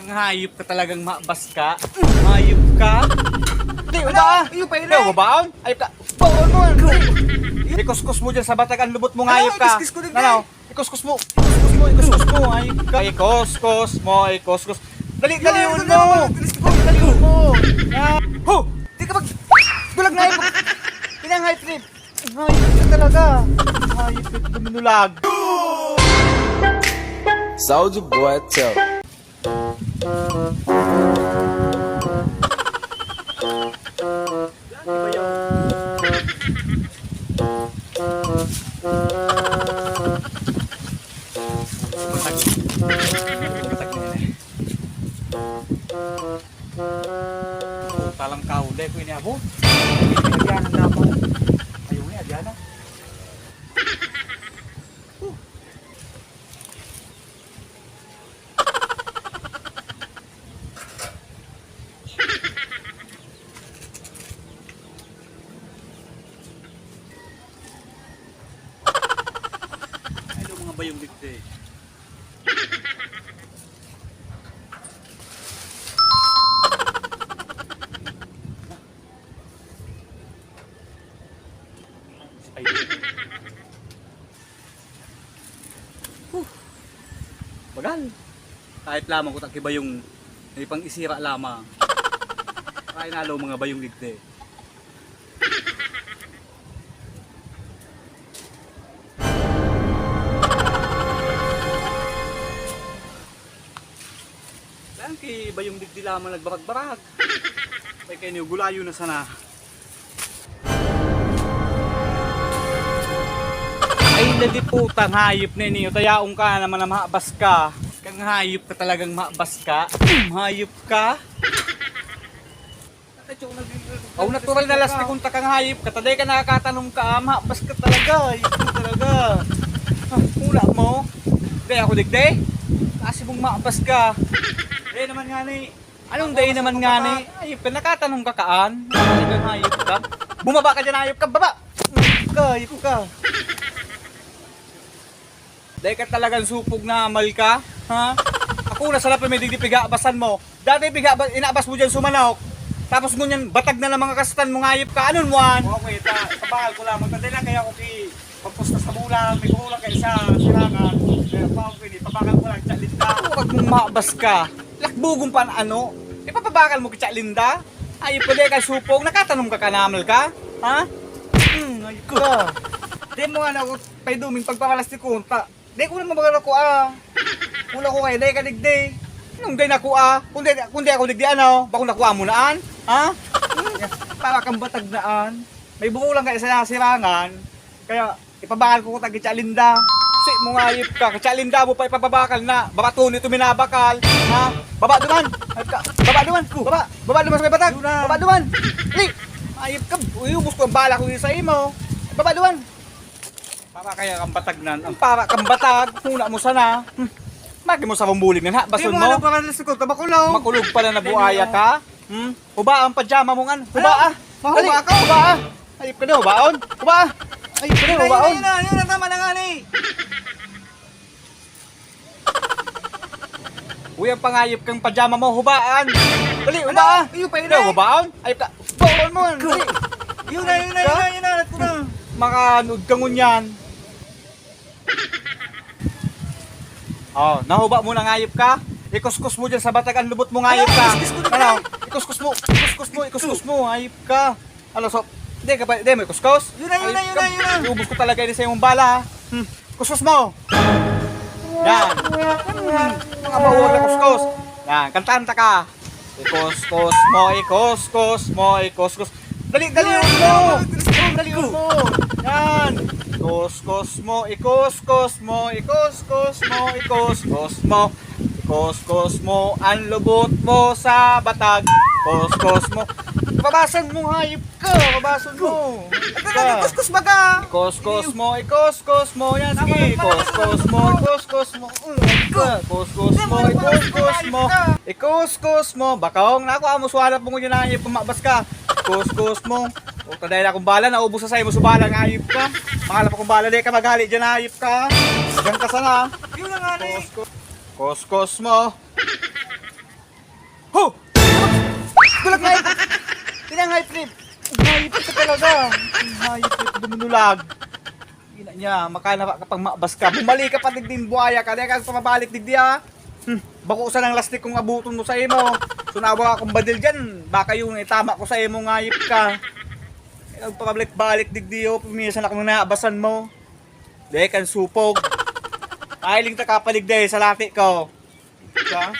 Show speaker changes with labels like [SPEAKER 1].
[SPEAKER 1] Kang hayop ka talagang mabas ka. Hayop ka. Di, ba?
[SPEAKER 2] Iyo pa yun
[SPEAKER 1] Di, babaon? Ayop ka.
[SPEAKER 2] Baon mo!
[SPEAKER 1] Ikuskus mo dyan sa batag ang lubot mo hayop ka.
[SPEAKER 2] Ikuskus ko din,
[SPEAKER 1] Ano? Ikuskus mo. Ikuskus mo. Ikuskus mo. Hayop ka. Ikuskus mo. Ikuskus. Dali, daliun mo. Daliun mo. Ho!
[SPEAKER 2] Di ka dulag na hayop! Pinang hayop trip! Hayop ka talaga!
[SPEAKER 1] Hayop ka dumunulag.
[SPEAKER 3] Soulja Boy, tell.
[SPEAKER 1] Talang kaulay ko ini abo. Agyan ang dapo. Ayaw ni agyan na. Ano mga bayong digde? Ay. Bagal. Kahit lamang ko takiba yung may pang isira lamang. Kaya nalo mga bayong ligte. Lang kay bayong ligte lamang nagbarag-barag. Kaya kayo niyo gulayo na sana. Ay nadiputan hayop na niyo, tayaong ka naman na mahabas ka. Kang hayop ka talagang mahabas ka. Hayop ka. Aw natural na last kung takang hayop ka, taday ka nakakatanong ka, mahabas ka talaga. Hayop ka talaga. Hula mo. Day ako digday. Kasi mong mahabas ka. Day naman nga ni. Anong day naman nga ni? Hayop ka, nakatanong ka kaan. Talagang hayop ka. Bumaba ka dyan hayop ka, baba. Hayop ka. Dahil ka talagang supog na amal ka, ha? Ako na sarap may digdipiga-abasan mo. Dati inaabas mo dyan sumanok. Tapos ngunyan, batag na lang mga kastan mo ngayip ka. Anon mo an? Okay, kabahal ko lang. Magtanda lang kaya ako pagpusta sa bulan, may kulang kayo sa sirangan. Kaya pa ako papakal ko lang, Chalinda. Huwag mong maabas ka. Lakbugong pa na ano? Ipapabakal mo kay Chalinda? Ayop ka dahil ka supog. Nakatanong ka kanamal ka? Ha? Ayop ka. Di mo nga ako paiduming pagpapalastik ko. Di ko naman magano ko Kung ako kayo, day ka digday. Anong day na ko Kung di ako digday ano, bako nakuha mo naan? Ha? Para kang batag naan. May buo lang kayo sa sirangan. Kaya ipabakal ko tagi Chalinda. Si mo nga ayip ka, Chalinda mo pa ipababakal na. Baka tunay ito minabakal. Ha? Baba duman. Baba duman. Baba duman sa may batag. Baba duman. Li! Ayip ka. Uyubos ko ang bala ko sa imo. Baba duman. Para kaya kang batag nan. Ang para kang batag, huna mo sana. Magi mo sa pambulig nan ha, bason mo.
[SPEAKER 2] Di mo alam pa ka sa kulta, makulong.
[SPEAKER 1] Makulog pala na buaya ka. Huba ang pajama mo ngan. Huba
[SPEAKER 2] Mahuba ka.
[SPEAKER 1] Huba Ayip ka na, hubaon. Huba Ayip ka na, hubaon.
[SPEAKER 2] Yun na, tama na nga ni.
[SPEAKER 1] Uy, ang pangayip kang pajama mo, hubaan. Dali, huba
[SPEAKER 2] Iyo pa yun
[SPEAKER 1] Hubaon. Ayip ka. Hubaon mo. Dali.
[SPEAKER 2] Yun na.
[SPEAKER 1] Makanood ka ngunyan. Oh, nahuba mo na ngayip ka. Ikuskus mo dyan sa batag ang lubot mo ngayip ka. Ano? Ikuskus mo, ngayip ka. Ano, so, di mo ikuskus?
[SPEAKER 2] Yun na.
[SPEAKER 1] Iubos ko talaga yun sa iyong bala. Kuskus mo. Yan. Mga mahuwag na kuskus. Yan, kantanta ka. Ikuskus mo. Daliun mo. Yan. Ikuskus mo ang lubot mo sa batag. Kuskus mo. Babasan mo, hayop ka. Babasan mo.
[SPEAKER 2] Kuskus ba ka?
[SPEAKER 1] Kuskus mo. Yan, sige. Kuskus mo. Bakong, nakuha mo suwarap mo yun na hayop kumabas ka. Kuskus mo. O, dahil akong bala, naubos sa sa'yo mo subala ng hayop ka. Makalap akong bala, di ka magalit dyan hayop ka. Diyan ka sana.
[SPEAKER 2] Yun na nga ni.
[SPEAKER 1] Kuskus mo.
[SPEAKER 2] talaga.
[SPEAKER 1] Ang hayop ito dumunulag. Ina niya, makana kapag maabas ka. Bumali ka pa din buhaya ka. Kaya ka pamabalik digdi ha. Bakusan ang lastik kung abuton mo sa imo. Sunawa akong badil dyan. Baka yung itama ko sa imo ngayip ka. Kaya pabalik-balik digdi ho. Pumisan ako ng naabasan mo. Dekan supog. Kahiling ta kapalig day sa lati ko. Ka?